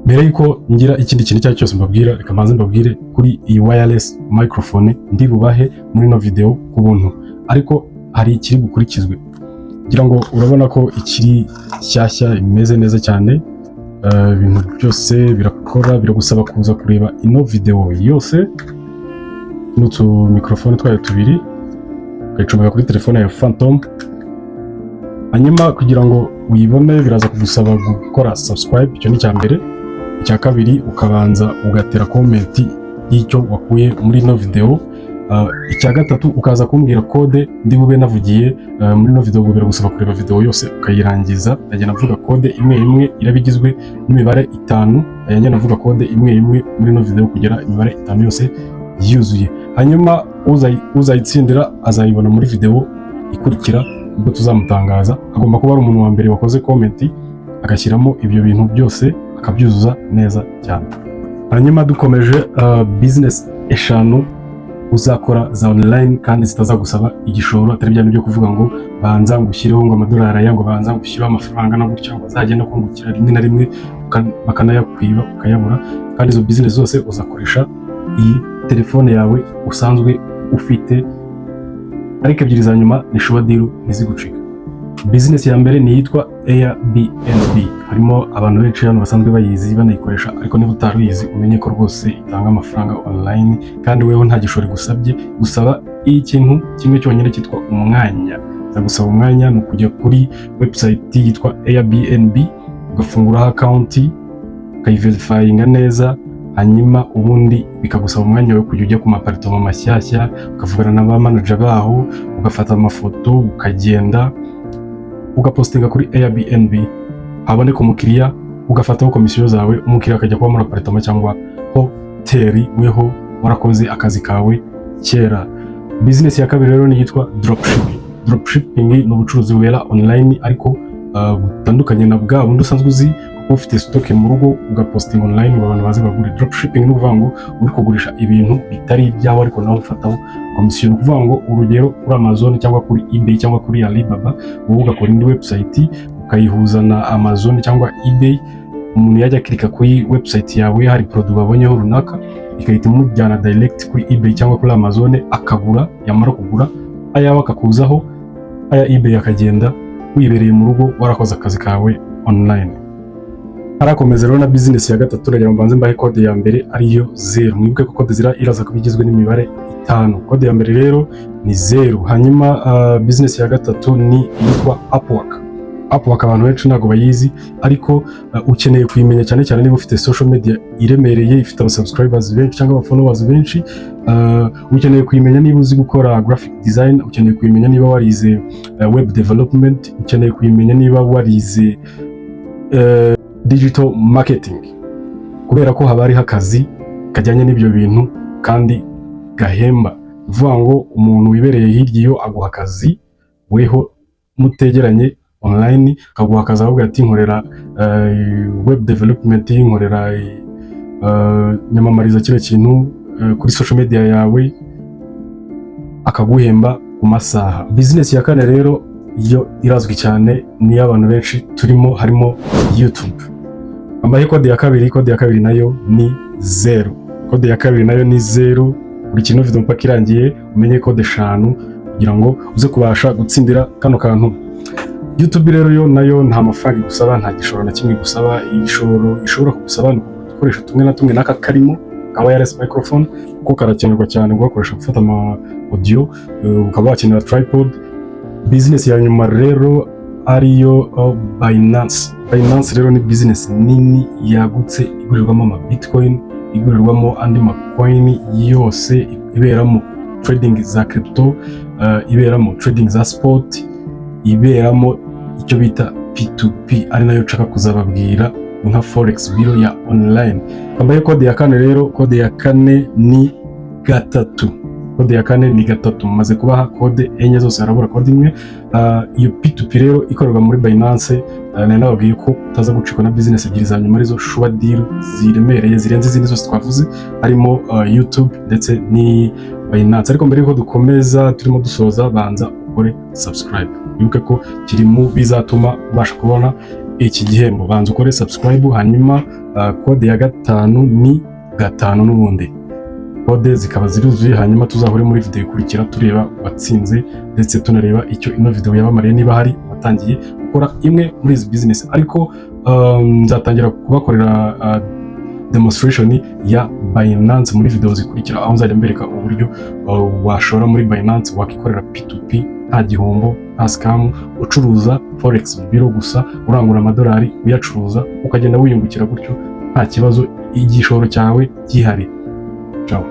Mbere yuko ngira ikindi kintu cyari cyose mbabwira, reka manze mbabwire kuri iyi wireless microphone ndi bubahe muri no video ku buntu, ariko hari ikiri bukurikizwe kugira ngo urabona ko ikiri shyashya imeze neza cyane. Ibintu byose birakora, biragusaba kuza kureba ino video yose n'utu microphone twayo tubiri ukayicomeka kuri telefone ya Phantom. Hanyuma kugira ngo uyibone biraza kugusaba gukora subscribe, icyo ni cya mbere. Icya kabiri ukabanza ugatera comment y'icyo wakuye muri no video. Icya gatatu ukaza kumbwira code ndi bube navugiye muri no video. Biragusaba kureba video yose ukayirangiza. Ndagenda navuga code imwe imwe irabigizwe n'imibare 5. Ndagenda navuga code imwe imwe muri no video kugera imibare 5 yose yuzuye. Hanyuma uzayitsindira azayibona muri video ikurikira ubwo tuzamutangaza. Agomba kuba ari umuntu wa mbere wakoze comment agashyiramo ibyo bintu byose akabyuzuza neza cyane. Hanyuma dukomeje, business eshanu uzakora za online kandi zitazagusaba igishoro, atari bya byo kuvuga ngo banza ngushyireho ngo amadolari aya, ngo banza ngushyireho amafaranga na gutyo ngo azagenda kungukira rimwe na rimwe bakanayakwiba ukayabura. Kandi izo business zose uzakoresha iyi telefone yawe usanzwe ufite, ariko ebyiri za nyuma ni sure deal ntizigucika. Business ya mbere ni yitwa Airbnb. Harimo abantu benshi hano basanzwe bayizi banayikoresha, ariko niba utaruyizi umenye ko rwose itanga amafaranga online kandi weho nta gishoro gusabye. Gusaba ikintu kimwe cyonyine cyitwa umwanya. Zagusaba umwanya ni ukujya kuri website yitwa Airbnb ugafunguraho account ukayiverifyinga neza, hanyuma ubundi bikagusaba umwanya wo kujya ujya ku maparitoma mashyashya ukavugana na ba manager baho, ugafata amafoto ukagenda ugapostinga kuri Airbnb. Haboneka umukiriya ugafataho komisiyo zawe, umukiriya akajya kuba muri aparitoma cyangwa hoteli weho warakoze akazi kawe kera. Business ya kabiri rero ni yitwa dropshipping. Dropshipping ni ubucuruzi bubera online ariko butandukanye na bwa bundi usanzwe uzi kuko ufite stock mu rugo ugapostinga online ngo abantu baze bagure. Dropshipping ni ukuvuga ngo uri kugurisha ibintu bitari ibyawe ariko nawe ufataho komisiyo. Ni ukuvuga ngo urugero kuri Amazon cyangwa kuri eBay cyangwa kuri Alibaba, wowe ugakora indi website ukayihuza na Amazon cyangwa eBay. Umuntu yajya klika kuri website yawe hari product babonyeho runaka, ikahita imujyana direct kuri eBay cyangwa kuri Amazon akagura. Yamara kugura ayawe akakuzaho, aya eBay akagenda wibereye mu rugo warakoze akazi kawe online. Harakomeza rero na business ya gatatu. Ndagira mbanze mbahe code ya mbere ariyo 0. Mwibuke ko code iraza kubigizwe n'imibare 5. Code ya mbere rero ni 0. Hanyuma business ya gatatu ni yitwa Upwork. Upwork abantu benshi ntago bayizi, ariko ukeneye kuyimenya cyane cyane niba ufite social media iremereye, ifite aba subscribers benshi cyangwa aba followers benshi. Ukeneye kuyimenya niba uzi gukora graphic design, ukeneye kuyimenya niba warize web development, ukeneye kuyimenya niba warize digital marketing, kubera ko haba hariho akazi kajyanye n'ibyo bintu kandi gahemba. Uvuga ngo umuntu wibereye hirya iyo aguha akazi, weho mutegeranye online kaguha akazi ahubwo ati nkorera web development, nkorera nyamamariza kire kintu kuri social media yawe, akaguhemba ku masaha. Business ya kane rero yo irazwi cyane ni abantu benshi turimo, harimo YouTube. Ambaye code ya kabiri. Code ya kabiri nayo ni 0. Code ya kabiri nayo ni 0. Buri kintu video mpaka irangiye umenye code 5 kugira ngo uze kubasha gutsindira kano kantu. YouTube rero yo nayo nta mafaranga gusaba, nta gishoro na kimwe gusaba. Igishoro ishobora kugusaba ni gukoresha tumwe na tumwe n'aka karimo ka wireless microphone kuko karakenerwa cyane gukoresha gufata ama audio, ukaba wakenera tripod. Business ya nyuma rero ariyo Binance. Binance rero ni business nini yagutse igurirwamo ama Bitcoin, igurirwamo andi ma coin yose, iberamo trading za crypto, iberamo trading za sport, iberamo icyo bita P2P ari nayo nshaka kuzababwira nka forex bureau ya online. Ambaye code ya kane rero. Code ya kane ni 3. Code ya kane ni 3. Maze kubaha code enye zose harabura code imwe. Iyo P2P rero ikorerwa muri Binance. Nari nababwiye ko utaza gucikwa na business ebyiri za nyuma arizo sure deal ziremereye zirenze izindi zose twavuze, harimo YouTube ndetse ni Binance. Ariko mbere yuko dukomeza turimo dusoza, banza ukore subscribe. Wibuke ko kiri mu bizatuma ubasha kubona iki gihembo. Banza ukore subscribe, hanyuma kode ya 5 ni 5 n'ubundi. Kode zikaba ziruzuye, hanyuma tuzahure muri video ikurikira tureba watsinze ndetse tunareba icyo ino video yabamariye, niba hari watangiye gukora imwe muri izi business. Ariko nzatangira kubakorera demonstration ya Binance muri video zikurikira, aho nzajya mbereka uburyo washora muri Binance wakikorera P2P nta gihombo, nta scam, ucuruza forex biro gusa, urangura amadolari uyacuruza ukagenda wiyungukira gutyo nta kibazo, igishoro cyawe gihari. Ciao.